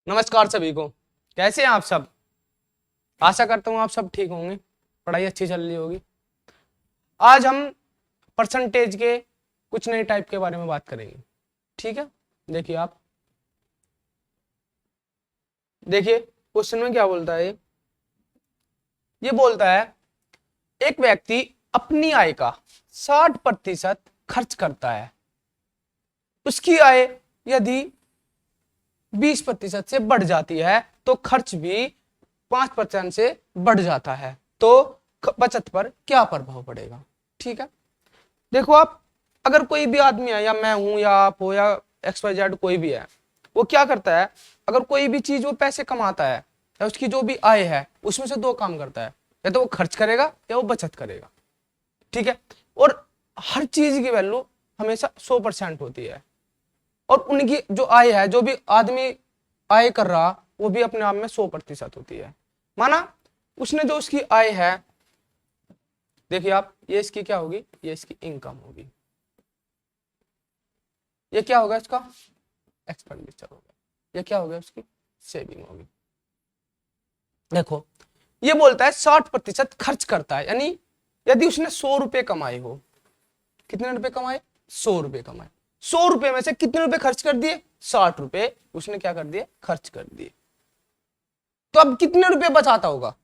नमस्कार सभी को। कैसे हैं आप सब? आशा करता हूँ आप सब ठीक होंगे, पढ़ाई अच्छी चल रही होगी। आज हम परसेंटेज के कुछ नए टाइप के बारे में बात करेंगे। ठीक है, देखिए आप देखिए क्वेश्चन में क्या बोलता है। ये बोलता है एक व्यक्ति अपनी आय का 60% खर्च करता है। उसकी आय यदि 20% से बढ़ जाती है तो खर्च भी 5% से बढ़ जाता है, तो बचत पर क्या प्रभाव पड़ेगा। ठीक है, देखो आप, अगर कोई भी आदमी है, या मैं हूं या आप हो या XYZ कोई भी है, वो क्या करता है, अगर कोई भी चीज वो पैसे कमाता है या उसकी जो भी आय है उसमें से दो काम करता है, या तो वो खर्च करेगा या वो बचत करेगा। ठीक है, और हर चीज की वैल्यू हमेशा 100% होती है, और उनकी जो आय है, जो भी आदमी आय कर रहा, वो भी अपने आप में 100% होती है। माना उसने जो उसकी आय है, देखिए आप, ये इसकी क्या होगी, ये इसकी इनकम होगी, ये क्या होगा, इसका एक्सपेंडिचर होगा, ये क्या होगा, उसकी सेविंग होगी। देखो ये बोलता है 60% खर्च करता है, यानी यदि उसने 100 रुपए कमाए हो, कितने रुपए कमाए, 100 रुपए कमाए, 100 रुपए में से कितने रुपए खर्च कर दिए, 60 रुपए उसने क्या कर दिए, खर्च कर दिए। तो अब कितने रुपए बचाता होगा,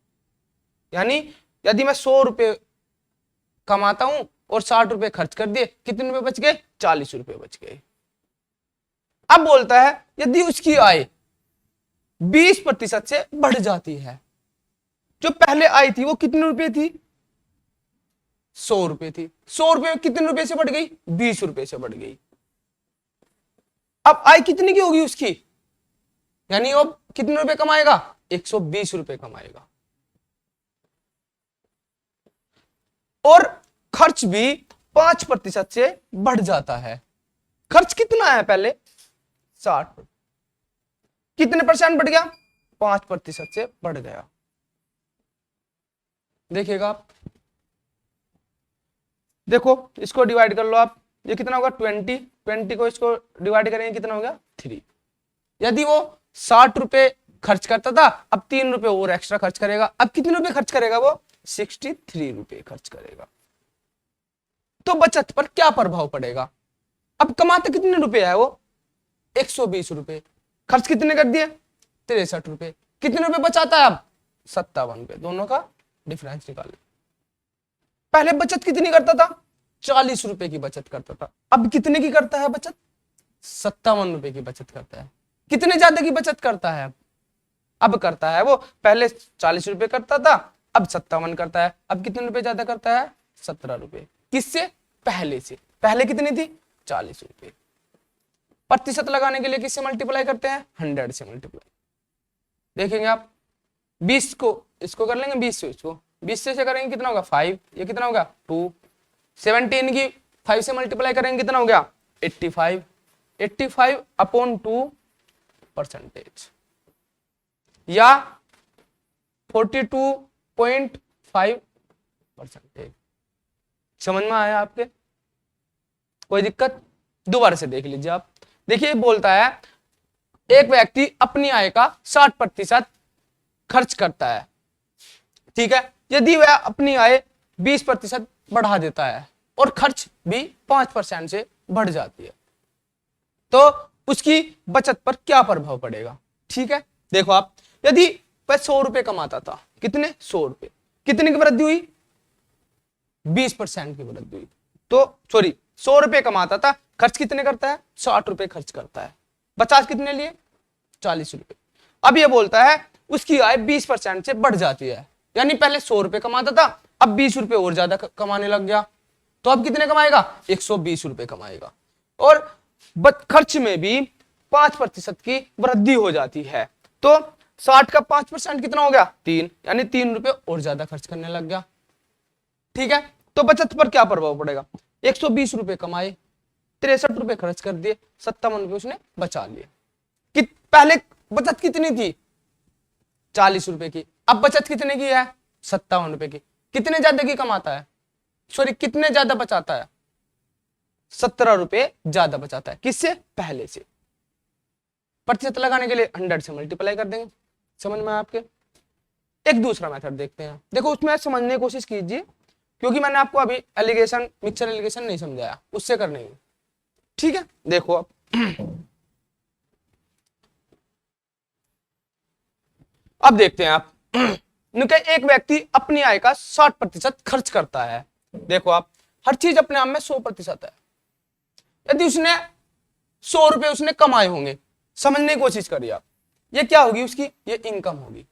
यानी यदि मैं 100 रुपए कमाता हूं और 60 रुपए खर्च कर दिए, कितने रुपए बच गए, 40 रुपए बच गए। अब बोलता है यदि उसकी आय 20% से बढ़ जाती है, जो पहले आई थी वो कितने रुपए थी, 100 रुपए थी, 100 रुपए कितने रुपए से बढ़ गई, 20 रुपए से बढ़ गई। अब आय कितनी की होगी उसकी, यानी वो कितने रुपए कमाएगा, 120 रुपए कमाएगा। और खर्च भी 5% से बढ़ जाता है। खर्च कितना है पहले, 60, कितने परसेंट बढ़ गया, 5% से बढ़ गया। देखिएगा आप, देखो इसको डिवाइड कर लो आप, ये कितना होगा, 20 को इसको डिवाइड करेंगे कितना हो गया, 3। यदि वो 60 रुपए खर्च करता था, अब 3 रुपए और एक्स्ट्रा खर्च करेगा, अब कितने रुपए खर्च करेगा, वो 63 रुपए खर्च करेगा। तो बचत पर क्या प्रभाव पड़ेगा। अब कमाते कितने रुपए है वो, 120 रुपए, खर्च कितने कर दिए, 63 रुपए, कितने रुपए बचाता है अब, 57 रुपए। दोनों का डिफरेंस निकाल। पहले बचत कितनी करता था, 40 रुपए की बचत करता था, अब कितने की करता है बचत, 57 रुपए की बचत करता है। कितने ज्यादा की बचत करता है अब करता है वो, पहले 40 रुपए करता था, अब 57 करता है, अब कितने रुपए ज्यादा करता है, 17 रुपए। किससे, पहले से, पहले कितनी थी, 40 रुपए। प्रतिशत लगाने के लिए किससे मल्टीप्लाई करते हैं, 100 से मल्टीप्लाई। देखेंगे आप, 20 को इसको कर लेंगे, 20 से इसको, 20 से करेंगे कितना होगा, 5, ये कितना होगा, 2, 17 की 5 से मल्टीप्लाई करेंगे कितना हो गया, 85, 85/2%, या 42.5%। समझ में आया आपके, कोई दिक्कत, दोबारा से देख लीजिए आप। देखिए बोलता है एक व्यक्ति अपनी आय का 60% खर्च करता है। ठीक है, यदि वह अपनी आय 20% बढ़ा देता है और खर्च भी 5% से बढ़ जाती है, तो उसकी बचत पर क्या प्रभाव पड़ेगा। ठीक है, देखो आप, यदि वह 100 रुपए कमाता था, कितने, 100 रुपए, कितने की वृद्धि हुई, 20% की वृद्धि हुई। तो सॉरी, 100 रुपए कमाता था, खर्च कितने करता है, 60 रुपए खर्च करता है, 50 कितने लिए, 40 रुपए। अब ये बोलता है उसकी आय 20% से बढ़ जाती है, यानी पहले 100 रुपए कमाता था, अब 20 रुपए और ज्यादा कमाने लग गया, तो अब कितने कमाएगा, 120 रुपए कमाएगा। और खर्च में भी 5% की वृद्धि हो जाती है, तो 60 का 5% कितना हो गया, 3, यानी 3 रुपए और ज्यादा खर्च करने लग गया। ठीक है, तो बचत पर क्या प्रभाव पड़ेगा, 120 रुपए कमाए, 63 रुपए खर्च कर दिए, 57 रुपए उसने बचा लिए। कि पहले बचत कितनी थी, 40 रुपए की, अब बचत कितने की है, 57 रुपए की। कितने ज्यादा की कमाता है, सॉरी कितने ज्यादा बचाता है, 17 रुपए ज्यादा बचाता है, किससे, पहले से। प्रतिशत लगाने के लिए 100 से मल्टीप्लाई कर देंगे। समझ में आया आपके? एक दूसरा मेथड देखते हैं। देखो उसमें समझने की कोशिश कीजिए, क्योंकि मैंने आपको अभी एलिगेशन, मिक्सचर एलिगेशन नहीं समझाया, उससे करने की। ठीक है, देखो अब देखते हैं आप एक व्यक्ति अपनी आय का 60% खर्च करता है। देखो आप, हर चीज अपने आप में 100% है। यदि उसने 100 रुपए उसने कमाए होंगे, समझने की कोशिश करिए आप, ये क्या होगी उसकी? ये इनकम होगी।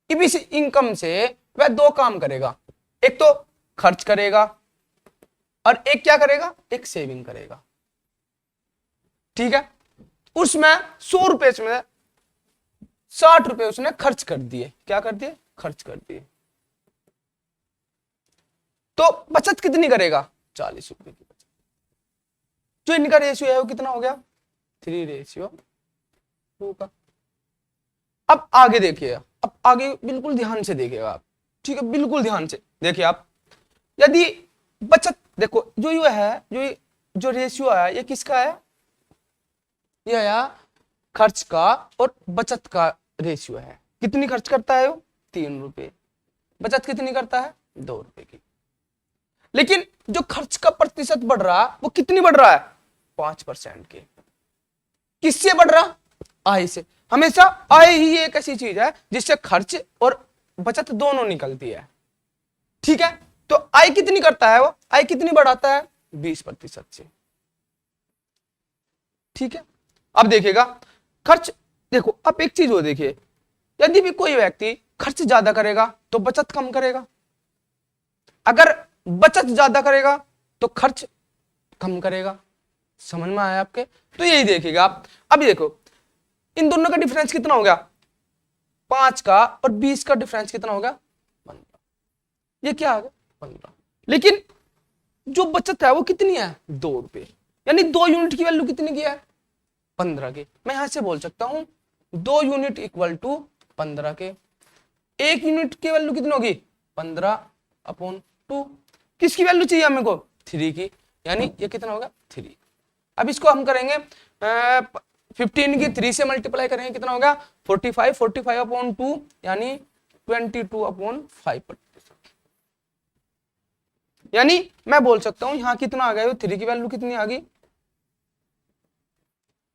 अब इस इनकम से वह दो काम करेगा, एक तो खर्च करेगा और एक क्या करेगा? एक सेविंग करेगा। ठीक है, उसमें 100 रुपए में 60 रुपए उसने खर्च कर दिए। क्या कर दिए? खर्च कर दिए। तो बचत कितनी करेगा? 40 रुपए की बचत। जो इनका रेशियो है वो कितना हो गया? 3:2 का। अब आगे देखिए, अब आगे बिल्कुल ध्यान से देखिएगा आप। ठीक है, बिल्कुल ध्यान से देखिए आप। यदि बचत, देखो जो ये है, जो रेशियो है, ये किसका है? ये है खर्च का और बचत का रेशियो है। कितनी खर्च करता है वो? 3 रुपए। बचत कितनी करता है? 2 रुपए की। लेकिन जो खर्च का प्रतिशत बढ़ रहा है वो कितनी बढ़ रहा है? 5% के। किससे बढ़ रहा? आय से। हमेशा आय ही एक ऐसी चीज है जिससे खर्च और बचत दोनों निकलती है। ठीक है, तो आय कितनी करता है वो? आय कितनी बढ़ाता है? 20% से। ठीक है, अब देखिएगा खर्च। देखो अब एक चीज वो देखिए, यदि भी कोई व्यक्ति खर्च ज्यादा करेगा तो बचत कम करेगा, अगर बचत ज्यादा करेगा तो खर्च कम करेगा। समझ में आया आपके? तो यही देखिएगा आप। अभी देखो इन दोनों का डिफरेंस कितना हो गया? 5 का और 20 का डिफरेंस कितना हो गया? 15। ये क्या आ गया? 15। लेकिन जो बचत है वो कितनी है? 2 रुपए। यानी 2 यूनिट की वैल्यू कितनी की है? 15 के। मैं यहां से बोल सकता हूं 2 यूनिट इक्वल टू 15 के। 1 यूनिट की वैल्यू कितनी होगी? 15/2। किसकी वैल्यू चाहिए हमें को? 3 की। यानी ये कितना होगा? 3। अब इसको हम करेंगे 15 की 3 से मल्टीप्लाई करेंगे, कितना होगा? 45। 45/2 यानी 22/5%। यानी मैं बोल सकता हूं यहां कितना आ गया? 3 की वैल्यू कितनी आ गई?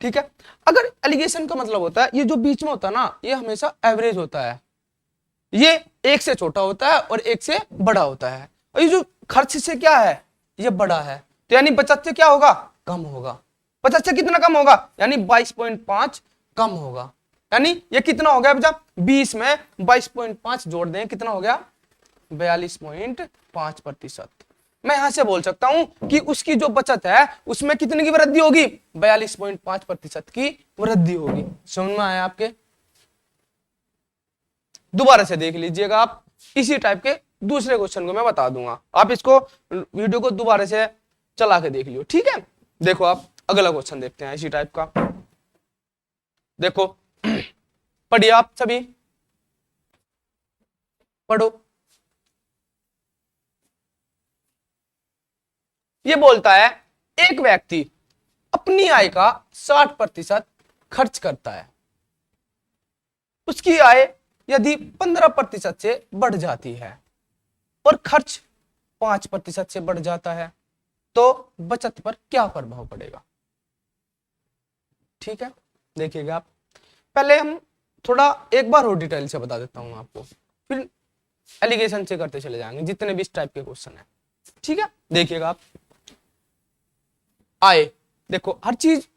ठीक है, अगर एलिगेशन का मतलब होता है ये जो बीच में होता है ना, ये हमेशा एवरेज होता है। ये एक से छोटा होता है और एक से बड़ा होता है। और ये जो खर्च से क्या है? ये बड़ा है। तो यानी बचत से क्या होगा? कम होगा। बचत से कितना कम होगा? यानी 22.5 कम होगा। यानी ये कितना हो गया बच्चा? 20 में 22.5 जोड़ दें, कितना हो गया? 42.5%। मैं यहां से बोल सकता हूं कि उसकी जो बचत है उसमें कितने की वृद्धि होगी? 42.5% की वृद्धि होगी। समझ में आया आपके? दोबारा से देख लीजिएगा आप, इसी टाइप के दूसरे क्वेश्चन को मैं बता दूंगा, आप इसको वीडियो को दोबारा से चला के देख लियो। ठीक है, देखो आप अगला क्वेश्चन देखते हैं इसी टाइप का। देखो पढ़िए आप सभी, पढ़ो। ये बोलता है एक व्यक्ति अपनी आय का 60% खर्च करता है। उसकी आय यदि 15% से बढ़ जाती है और खर्च 5% से बढ़ जाता है तो बचत पर क्या प्रभाव पड़ेगा? ठीक है, देखिएगा आप। पहले हम थोड़ा एक बार और डिटेल से बता देता हूं आपको, फिर एलिगेशन से करते चले जाएंगे जितने भी इस टाइप के क्वेश्चन है। ठीक है, देखिएगा आप। आय, देखो हर चीज,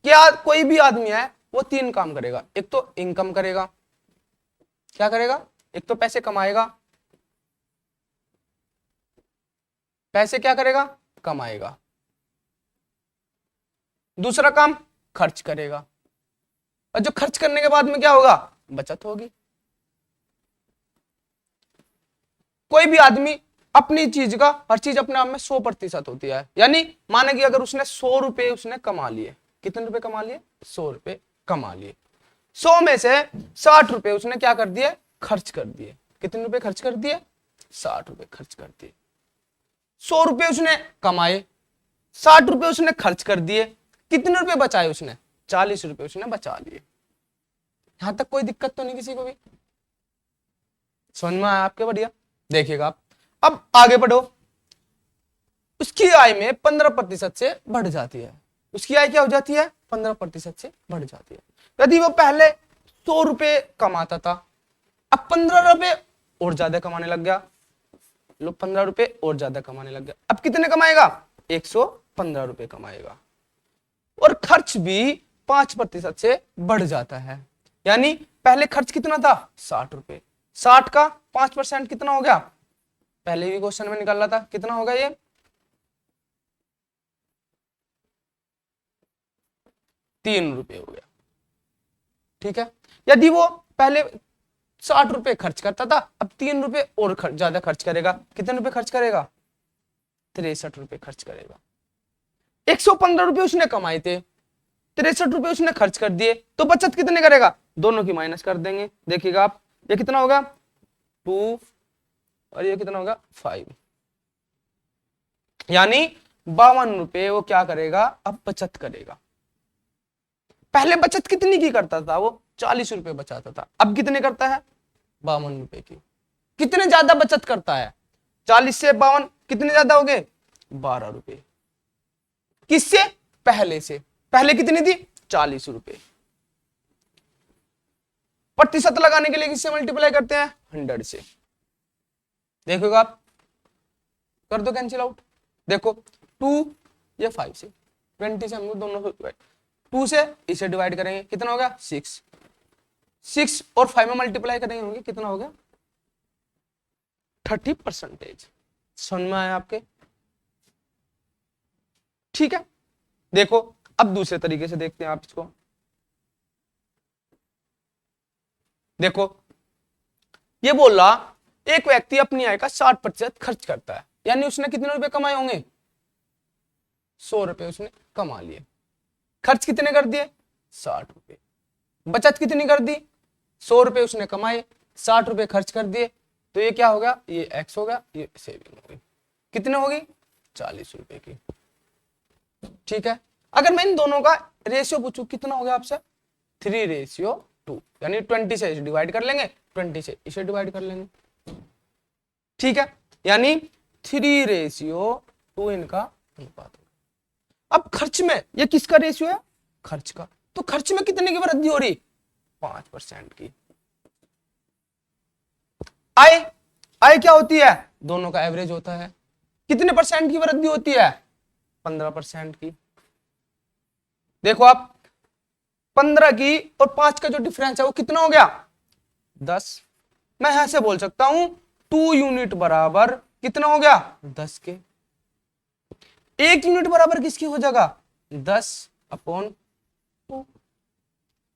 क्या कोई भी आदमी है वो 3 काम करेगा। एक तो इनकम करेगा, क्या करेगा? एक तो पैसे कमाएगा, पैसे क्या करेगा? कमाएगा। दूसरा काम खर्च करेगा, और जो खर्च करने के बाद में क्या होगा? बचत होगी। कोई भी आदमी अपनी चीज का, हर चीज अपने आप में 100% होती है। यानी माने कि अगर उसने 100 रुपए उसने कमा लिए, कितने रुपए कमा लिए? 100 रुपए कमा लिए। 100 में से 60 रुपए उसने क्या कर दिए? खर्च कर दिए। कितने रुपए खर्च कर दिए? 60 रुपए खर्च कर दिए। 100 रुपए उसने कमाए, 60 रुपए उसने खर्च कर दिए, कितने रुपए बचाए उसने? 40 रुपए उसने बचा लिए। यहां तक कोई दिक्कत तो नहीं किसी को भी? समझ में आया आपके? बढ़िया। देखिएगा आप, अब आगे बढ़ो। उसकी आय में 15% से बढ़ जाती है। उसकी आय क्या हो जाती है? 15% से बढ़ जाती है। यदि वो पहले 100 रुपए कमाता था, अब 15 रुपए और ज्यादा कमाने लग गया, लो 15 रुपए और ज्यादा कमाने लग गया, अब कितने कमाएगा? 115 रुपए कमाएगा। और खर्च भी 5% से बढ़ जाता है। यानी पहले खर्च कितना था? 60 रुपए। 60 का 5% कितना हो गया? पहले भी क्वेश्चन में निकाला था, कितना होगा ये? 3 रुपए हो गया। ठीक है। यदि वो पहले 60 रुपए खर्च करता था, अब 3 रुपए और ज्यादा खर्च करेगा, कितने रुपए खर्च करेगा? 63 रुपए खर्च करेगा। 115 रुपए उसने कमाए थे, 63 रुपए उसने खर्च कर दिए, तो बचत कितने करेगा? दोनों की माइनस कर देंगे। देखिएगा आप, ये कितना होगा? 2 और ये कितना होगा? 5। यानी 52 रुपए वो क्या करेगा? अब बचत करेगा। पहले बचत कितनी की करता था वो? 40 रुपए बचाता था, अब कितने करता है? 52 रुपए की। कितने ज्यादा बचत करता है? 40 से 52 कितने ज्यादा हो गए? 12 रुपए। किससे? पहले से। पहले कितनी थी? 40 रुपए। प्रतिशत लगाने के लिए किससे मल्टीप्लाई करते हैं? 100 से। देखोगा आप, कर दो कैंसिल आउट। देखो 2 या 5 से, 20 से हम लोग दोनों 2 से इसे डिवाइड करेंगे, कितना हो गया? 6। 6 और 5 में मल्टीप्लाई करेंगे होंगे, कितना हो गया? 30%। समझ में आया आपके? ठीक है। देखो अब दूसरे तरीके से देखते हैं आप इसको। देखो ये बोल रहा, एक व्यक्ति अपनी आय का 60% खर्च करता है, यानी उसने कितने रुपए कमाए होंगे? 100 रुपए उसने कमा लिए। खर्च कितने कर दिए? 60 रुपए। बचत कितनी कर दी? 100 रुपए उसने कमाए, 60 रुपए खर्च कर दिए, तो ये क्या होगा? ये एक्स होगा, ये सेविंग होगी। कितने होगी? 40 रुपए की। ठीक है। अगर मैं इन दोनों का रेशियो पूछूं, कितना हो गया आपसे? 3:2, यानी 20 से इसे डिवाइड कर लेंगे, 20 से इसे डिवाइड कर लेंगे। ठीक है। यानी 3:2 इनका अनुपात। अब खर्च में ये किसका रेशियो है? खर्च का। तो खर्च में कितने की वृद्धि हो रही? 5% की। आय, आय क्या होती है? दोनों का एवरेज होता है। कितने परसेंट की वृद्धि होती है? 15% की। देखो आप, 15 की और 5 का जो डिफरेंस है वो कितना हो गया? 10। मैं यहां से बोल सकता हूं 2 यूनिट बराबर कितना हो गया? 10 के। 1 यूनिट बराबर किसकी हो जाएगा? 10/2।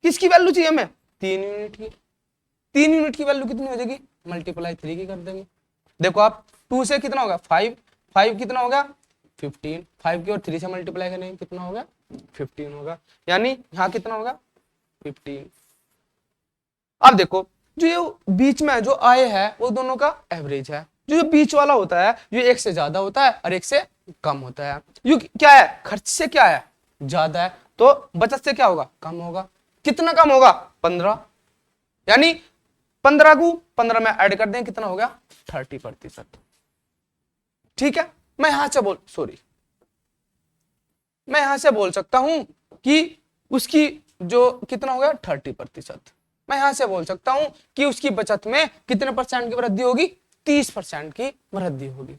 किसकी वैल्यू चाहिए हमें? 3 यूनिट की। 3 यूनिट की वैल्यू कितनी हो जाएगी? मल्टीप्लाई 3 की कर देंगे। देखो आप, 2 से कितना होगा? 5, 5 कितना होगा? 15, 5 की और 3 से मल्टीप्लाई करेंगे, कितना होगा? 15 होगा। यानी यहां कितना होगा? 15। अब देखो, जो ये बीच में जो आय है वो दोनों का एवरेज है। जो बीच वाला होता है, जो एक से ज्यादा होता है और एक से कम होता है। ये क्या है? खर्च से क्या है? ज्यादा है, तो बचत से क्या होगा? कम होगा। कितना कम होगा? 15। यानी 15 को 15 में ऐड कर दें, कितना हो गया? 30%। ठीक है। मैं यहां से बोल सकता हूं कि उसकी जो कितना हो गया? 30%। मैं यहां से बोल सकता हूं कि उसकी बचत में कितने परसेंट की वृद्धि होगी? 30% की वृद्धि होगी।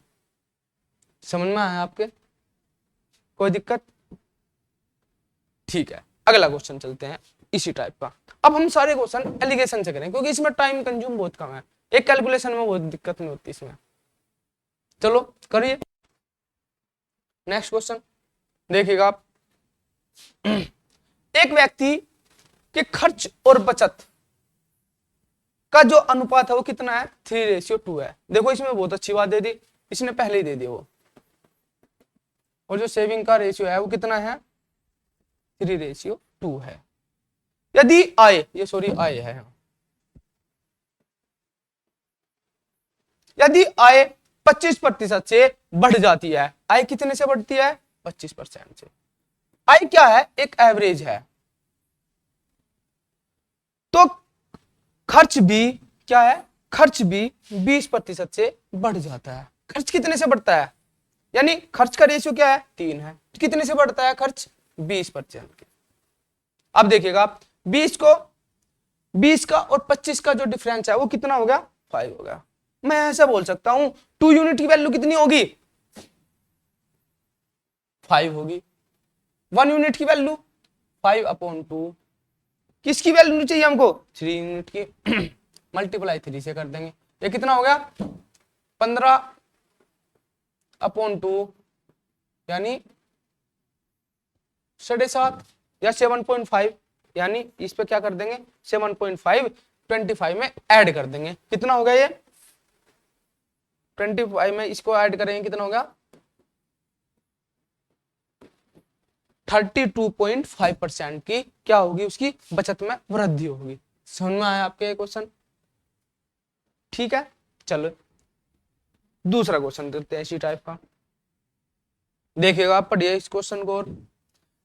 समझ में आया आपके? कोई दिक्कत? ठीक है। अगला क्वेश्चन चलते हैं इसी टाइप का। अब हम सारे क्वेश्चन एलिगेशन से करें, क्योंकि इसमें टाइम कंज्यूम बहुत कम है, एक कैलकुलेशन में बहुत दिक्कत नहीं होती इसमें। चलो करिए नेक्स्ट क्वेश्चन। देखिएगा आप, एक व्यक्ति के खर्च और बचत का जो अनुपात है वो कितना है? 3:2 है। देखो इसमें बहुत अच्छी बात दे दी, इसने पहले ही दे दी वो। और जो सेविंग का रेशियो है वो कितना है? 3:2 है। यदि आय, ये सॉरी आय है, यदि आय 25% से बढ़ जाती है, आय कितने से बढ़ती है? 25% से। आय क्या है? एक एवरेज है। तो खर्च भी क्या है, खर्च भी 20% से बढ़ जाता है। खर्च कितने से बढ़ता है, यानी खर्च का रेशियो क्या है 3 है, कितने से बढ़ता है खर्च 20%। अब देखिएगा 20 का और 25 का जो डिफरेंस है वो कितना हो गया 5 हो गया। मैं ऐसा बोल सकता हूं 2 यूनिट की वैल्यू कितनी होगी 5 होगी, 1 यूनिट की वैल्यू 5/2, किसकी वैल्यू चाहिए हमको 3 यूनिट की मल्टीप्लाई 3 से कर देंगे, ये कितना हो गया 15/2 यानी 7.5 या 7.5, यानी इस पे क्या कर देंगे 7.5 25 में ऐड कर देंगे, कितना हो गया ये 25 में इसको ऐड करेंगे कितना हो गया 32.5% की क्या होगी उसकी बचत में वृद्धि होगी। समझ में आया आपके क्वेश्चन, ठीक है। चलो दूसरा क्वेश्चन करते हैं इसी टाइप का, देखिएगा आप पढ़िए इस क्वेश्चन को। और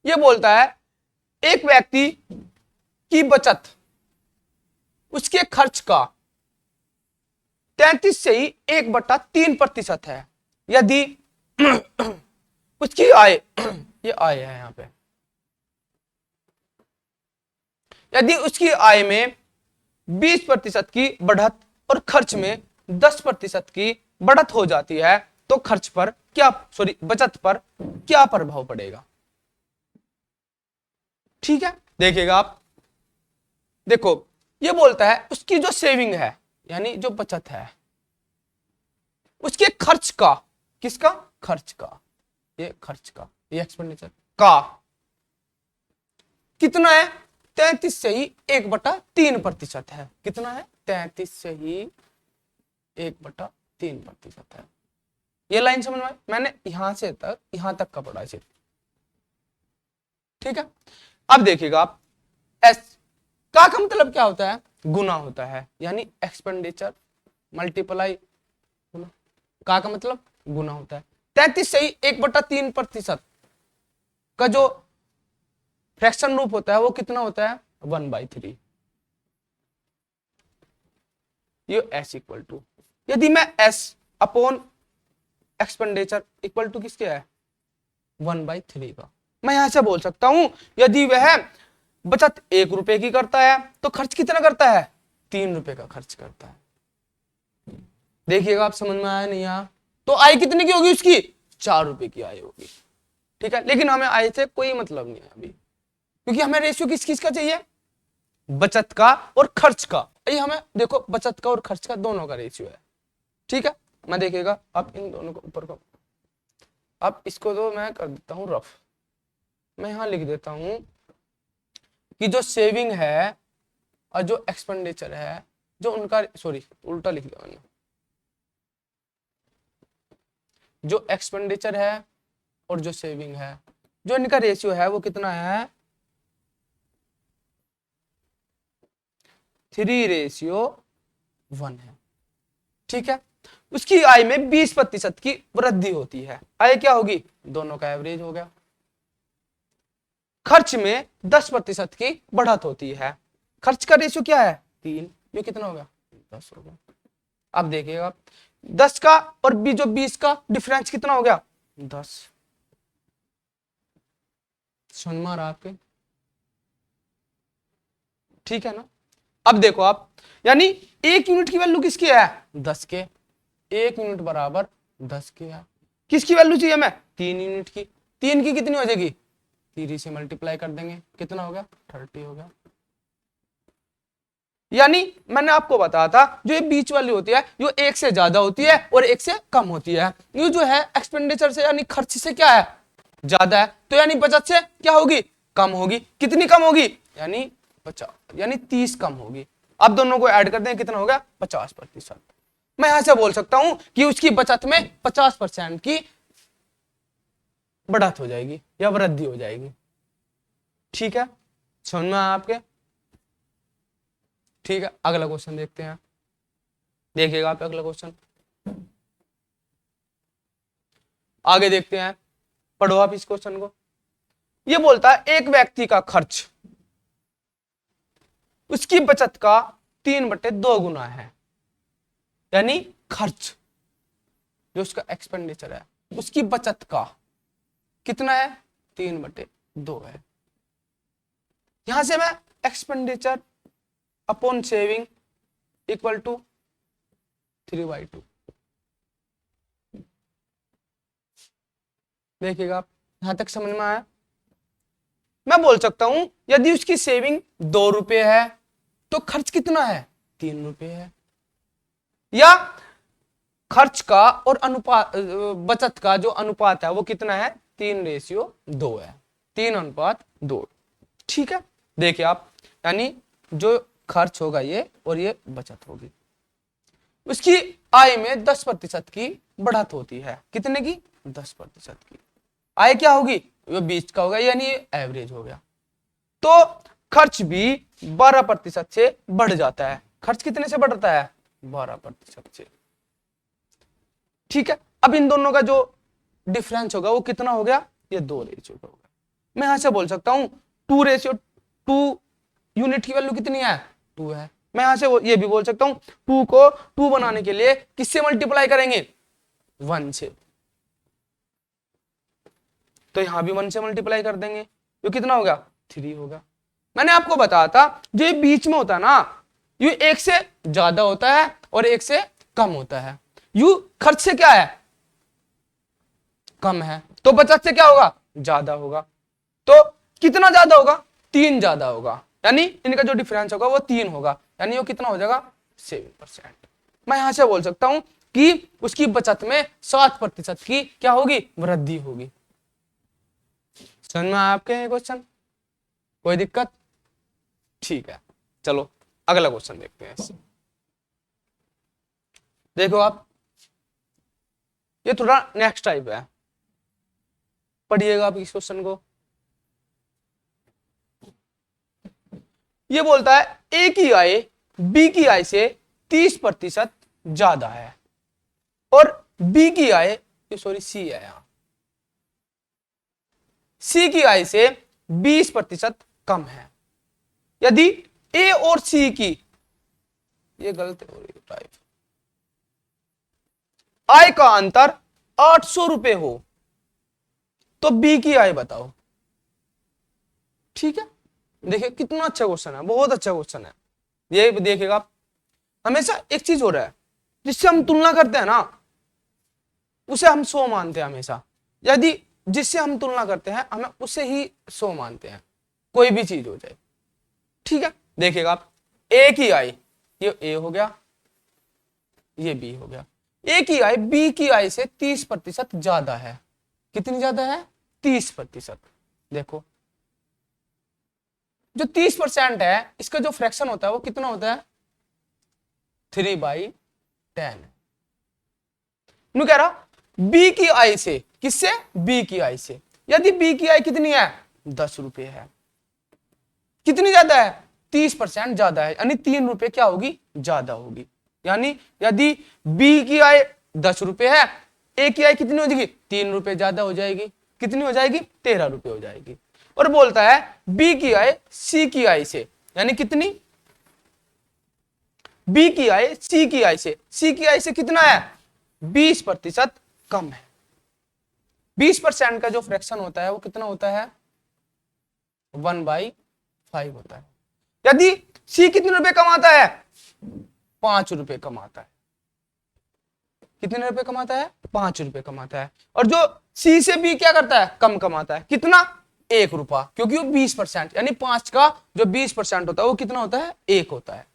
ये बोलता है एक व्यक्ति की बचत उसके खर्च का 33 से ही 1/3% है, यदि उसकी आय ये आय है यहां पे, यदि उसकी आय में 20% की बढ़त और खर्च में 10% की बढ़त हो जाती है तो खर्च पर क्या बचत पर क्या प्रभाव पड़ेगा। ठीक है, देखिएगा आप, देखो ये बोलता है उसकी जो सेविंग है यानी जो बचत है उसके खर्च का, किसका खर्च का, ये खर्च का, ये एक्सपेंडिचर का कितना है 33 से ही 1/3% है, कितना है 33 से ही 1/3% है। ये लाइन समझ में, मैंने यहां से तक यहां तक का पढ़ा है सिर्फ, ठीक है। अब देखिएगा आप एस का मतलब क्या होता है गुना होता है, यानी एक्सपेंडिचर मल्टीप्लाई का मतलब गुना होता है। 33 से ही 1/3% का जो फ्रैक्शन रूप होता है वो कितना होता है 1/3। ये एस इक्वल टू, यदि मैं S upon expenditure equal to किसके है 1/3 का, मैं यहां से बोल सकता हूं यदि वह बचत 1 रुपए की करता है तो खर्च कितना करता है 3 रुपए का खर्च करता है। देखिएगा आप समझ में आया नहीं आया, तो आय कितने की होगी उसकी 4 रुपए की आय होगी, ठीक है। लेकिन हमें आय से कोई मतलब नहीं है अभी, क्योंकि हमें रेशियो किस किस का चाहिए बचत का और खर्च का। ये हमें देखो बचत का और खर्च का दोनों का रेशियो है, ठीक है। मैं देखिएगा आप इन दोनों को ऊपर को, अब इसको तो मैं कर देता हूं रफ, मैं यहां लिख देता हूं कि जो सेविंग है और जो एक्सपेंडिचर है जो उनका, सॉरी उल्टा लिख दिया मैंने, जो एक्सपेंडिचर है और जो सेविंग है जो इनका रेशियो है वो कितना है 3:1 है, ठीक है। उसकी आय में 20% की वृद्धि होती है, आय क्या होगी दोनों का एवरेज हो गया। खर्च में 10% की बढ़त होती है, खर्च का रेशियो क्या है 3, ये कितना हो गया 10 हो गया। अब देखिएगा 10 का और जो 20 का डिफरेंस कितना हो गया 10, समझ में आ रहा आपके, ठीक है ना। अब देखो आप, यानी 1 यूनिट की वैल्यू किसकी है 10 के, 1 यूनिट बराबर 10 के है, किसकी वैल्यू चाहिए हमें 3 यूनिट की, 3 की कितनी हो जाएगी 3 से मल्टीप्लाई कर देंगे कितना हो गया 30 हो गया। यानी मैंने आपको बताया था जो ये बीच वाली होती है जो 1 से ज्यादा होती है और 1 से कम होती है, ये जो है एक्सपेंडिचर से यानी खर्च से क्या है ज्यादा है, तो यानी बचत से क्या होगी कम होगी, कितनी कम होगी यानी 50, यानी 30 कम होगी। अब दोनों को ऐड कर दें कितना हो गया 50%। मैं यहां से बोल सकता हूं कि उसकी बचत में 50% की बढ़त हो जाएगी या वृद्धि हो जाएगी, ठीक है। समझ में आया आपके, ठीक है। अगला क्वेश्चन देखते हैं, देखिएगा आप अगला क्वेश्चन, आगे देखते हैं, पढ़ो आप इस क्वेश्चन को। ये बोलता है एक व्यक्ति का खर्च उसकी बचत का 3/2 गुना है। यानी खर्च जो उसका एक्सपेंडिचर है उसकी बचत का कितना है, 3/2 है। यहां से मैं expenditure upon saving equal to 3/2। देखिएगा आप, यहां तक समझ में आया। मैं बोल सकता हूं यदि उसकी सेविंग 2 रुपए है तो खर्च कितना है, 3 रुपए है। या खर्च का और अनुपात बचत का जो अनुपात है वो कितना है, 3:2 है, 3:2। ठीक है, देखिए आप, यानी जो खर्च होगा ये और ये बचत होगी। उसकी आय में 10% की बढ़त होती है। कितने की, 10% की। आय क्या होगी, वो 20 का होगा, यानी एवरेज हो गया। तो खर्च भी 12% से बढ़ जाता है। खर्च कितने से बढ़ता है, 12% से। ठीक है, अब इन दोनों का जो डिफरेंस होगा वो कितना हो गया, ये 2 रेशियो का होगा। मैं यहां से बोल सकता हूं 2:2 यूनिट की वैल्यू कितनी है, 2 है। मैं यहां से ये भी बोल सकता हूं 2 को 2 बनाने के लिए किससे मल्टीप्लाई करेंगे, 1 से। तो यहां भी 1 से मल्टीप्लाई कर देंगे, जो कितना होगा, 3 होगा। मैंने आपको बताया था जो ये बीच में होता है ना, ये 1 से ज्यादा होता है और 1 से कम होता है। यू खर्च से क्या है, कम है, तो बचत से क्या होगा, ज्यादा होगा। तो कितना ज्यादा होगा, 3 ज्यादा होगा, यानी इनका जो डिफरेंस होगा वो 3 होगा, यानी वो कितना हो जाएगा, 7%। मैं यहां से बोल सकता हूं कि उसकी बचत में 7% की क्या होगी, वृद्धि होगी। समझ में आया आपके क्वेश्चन, कोई दिक्कत, ठीक है। चलो अगला क्वेश्चन देखते हैं। देखो आप, ये थोड़ा नेक्स्ट टाइप है, पढ़िएगा आप इस क्वेश्चन को। ये बोलता है ए की आय बी की आय से 30% ज्यादा है और बी की आय, सॉरी सी है यहां, सी की आय से 20% कम है। यदि ए और सी की, ये गलत हो रही है टाइप, आय का अंतर 800 रुपए हो तो बी की आय बताओ। ठीक है, देखिए कितना अच्छा क्वेश्चन है, बहुत अच्छा क्वेश्चन है। ये देखिएगा आप, हमेशा एक चीज हो रहा है, जिससे हम तुलना करते हैं ना उसे हम 100 मानते हैं हमेशा। यदि जिससे हम तुलना करते हैं हमें उसे ही 100 मानते हैं, कोई भी चीज हो जाए। ठीक है, देखिएगा आप, ए की आय, ये ए हो गया, ये बी हो गया। ए की आय बी की आय से 30% ज्यादा है। कितनी ज्यादा है, 30%। देखो जो 30% है इसका जो फ्रैक्शन होता है वो कितना होता है, 3/10। मैं कह रहा बी की आय से, किससे, बी की आय से। यदि बी की आय कितनी है, 10 रुपए है, कितनी ज्यादा है, 30% ज्यादा है, यानी 3 रुपए क्या होगी, ज्यादा होगी। यानी यदि बी की आय 10 रुपए है, ए की आय कितनी हो जाएगी, 3 रुपए ज्यादा हो जाएगी। कितनी हो जाएगी, 13 रुपए हो जाएगी। और बोलता है बी की आय सी की आय से, यानी कितनी, बी की आय सी की आय से, सी की आय से कितना है, 20% कम है। 20% का जो फ्रैक्शन होता है वो कितना होता है, 1/5 होता है। यदि सी कितने रुपए कमाता है, 5 रुपए कमाता है। कितने रुपए कमाता है, 5 रुपए कमाता है। और जो सी से बी क्या करता है, कम कमाता है। कितना, 1 रुपया, क्योंकि वो 20%, यानी 5 का जो 20% होता है वो कितना होता है, 1 होता है।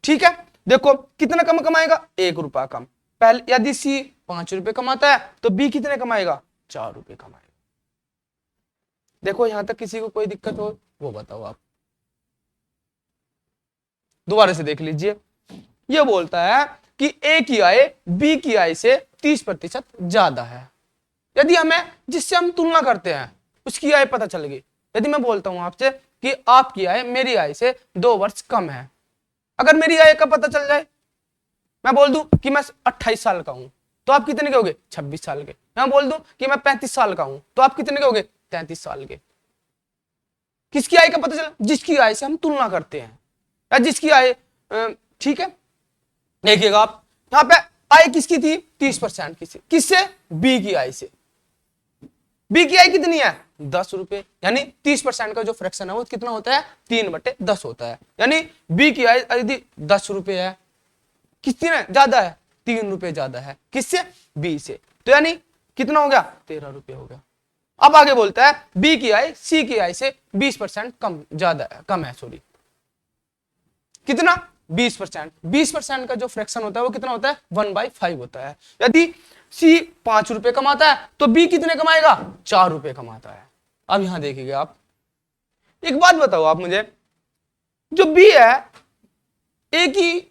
ठीक है, देखो कितना कम कमाएगा, 1 रुपया कम। पहले यदि सी 5 रुपए कमाता है तो बी कितने कमाएगा, 4 रुपए कमाएगा। देखो यहां तक किसी को कोई दिक्कत हो वो बताओ आप, दोबारा से देख लीजिए। ये बोलता है कि ए की आय बी की आय से 30% ज्यादा है। यदि हमें जिससे हम तुलना करते हैं उसकी आय पता चल गई, यदि मैं बोलता हूं आपसे कि आपकी आय मेरी आय से 2 वर्ष कम है, अगर मेरी आय का पता चल जाए, मैं बोल दूं कि मैं 28 साल का हूं तो आप कितने के होगे, 26 साल के। मैं बोल दूं कि मैं 35 साल का हूं तो आप कितने के होगे, 33 साल के। किसकी आय का पता चला? जिसकी आय से हम तुलना करते हैं या जिसकी आय, ठीक है। देखिएगा आप यहां पे आय किसकी थी? 30% की से, किससे? बी की आय से। बी की आय कितनी है? 10 रुपए, यानी 30% का जो फ्रैक्शन है वो कितना होता है? 3/10 होता है। यानी बी की आय यदि 10 रुपए है, कितनी है? ज्यादा है, 3 रुपए ज्यादा है, किससे? बी से। तो यानी कितना हो गया? 13 रुपए हो गया। अब आगे बोलता है बी की आय सी की आय से 20% कम, ज्यादा है, कम है, सॉरी, कितना? 20%। 20% का जो फ्रैक्शन होता है वो कितना होता है? 1/5 होता है। यदि सी 5 रुपए कमाता है तो बी कितने कमाएगा? 4 रुपए कमाता है। अब यहां देखिएगा आप, एक बात बताओ आप मुझे, जो बी है एक ही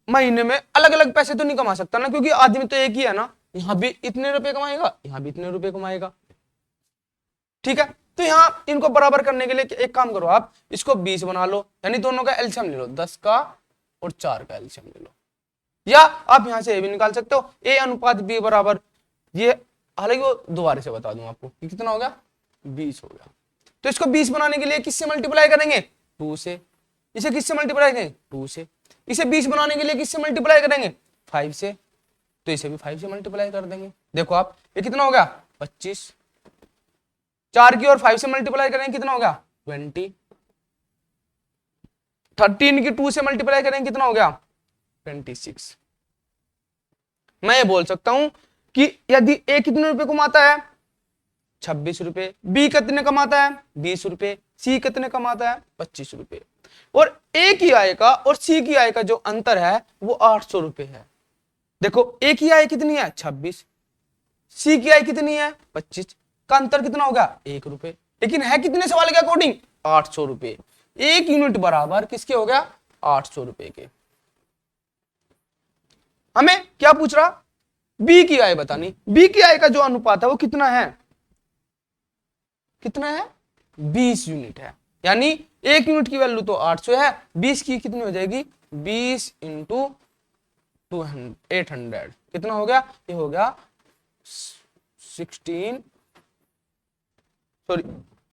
महीने में अलग अलग पैसे तो नहीं कमा सकता ना, क्योंकि आदमी तो एक ही है ना। यहां भी इतने रुपए कमाएगा, यहां भी इतने रुपए कमाएगा, ठीक है। तो यहां इनको बराबर करने के लिए एक काम करो आप, इसको 20 बना लो, यानी दोनों का एलसीएम ले लो, 10 का और 4 का एलसीएम ले लो। या आप यहां से ए भी निकाल सकते हो, ए अनुपात बी बराबर ये, हालांकि वो दोबारा से बता दूं आपको कि कितना हो गया? 20 हो गया। तो इसको 20 बनाने के लिए किससे मल्टीप्लाई करेंगे? 2 से। इसे किससे मल्टीप्लाई करेंगे? 2 से। इसे 20 बनाने के लिए किससे मल्टीप्लाई करेंगे? 5 से। तो इसे भी 5 से मल्टीप्लाई कर देंगे। देखो आप, ये कितना हो गया? 25। 4 की और 5 से मल्टीप्लाई करेंगे, कितना हो गया? 20। 13 की 2 से मल्टीप्लाई करेंगे, कितना हो गया? 26। मैं ये बोल सकता हूं कि यदि ए कितने रुपए कमाता है? 26 रुपए। बी कितने कमाता है? 20 रुपए। सी कितने कमाता है? 25 रुपए। और ए की आय का और सी की आय का जो अंतर है वो 800 रुपए है। देखो, ए की आय कितनी है? 26। सी की आय कितनी है? 25। का अंतर कितना होगा? 1 रुपए। लेकिन है कितने सवाल के अकॉर्डिंग? 800 रुपए। 1 यूनिट बराबर किसके हो गया? 800 रुपए के। हमें क्या पूछ रहा? बी की आय बतानी। बी की आय का जो अनुपात है वो कितना है? कितना है? 20 यूनिट है। यानी 1 यूनिट की वैल्यू तो 800 है, 20 की कितनी हो जाएगी? 20 इंटू 800 कितना हो गया? ये हो गया 16, सॉरी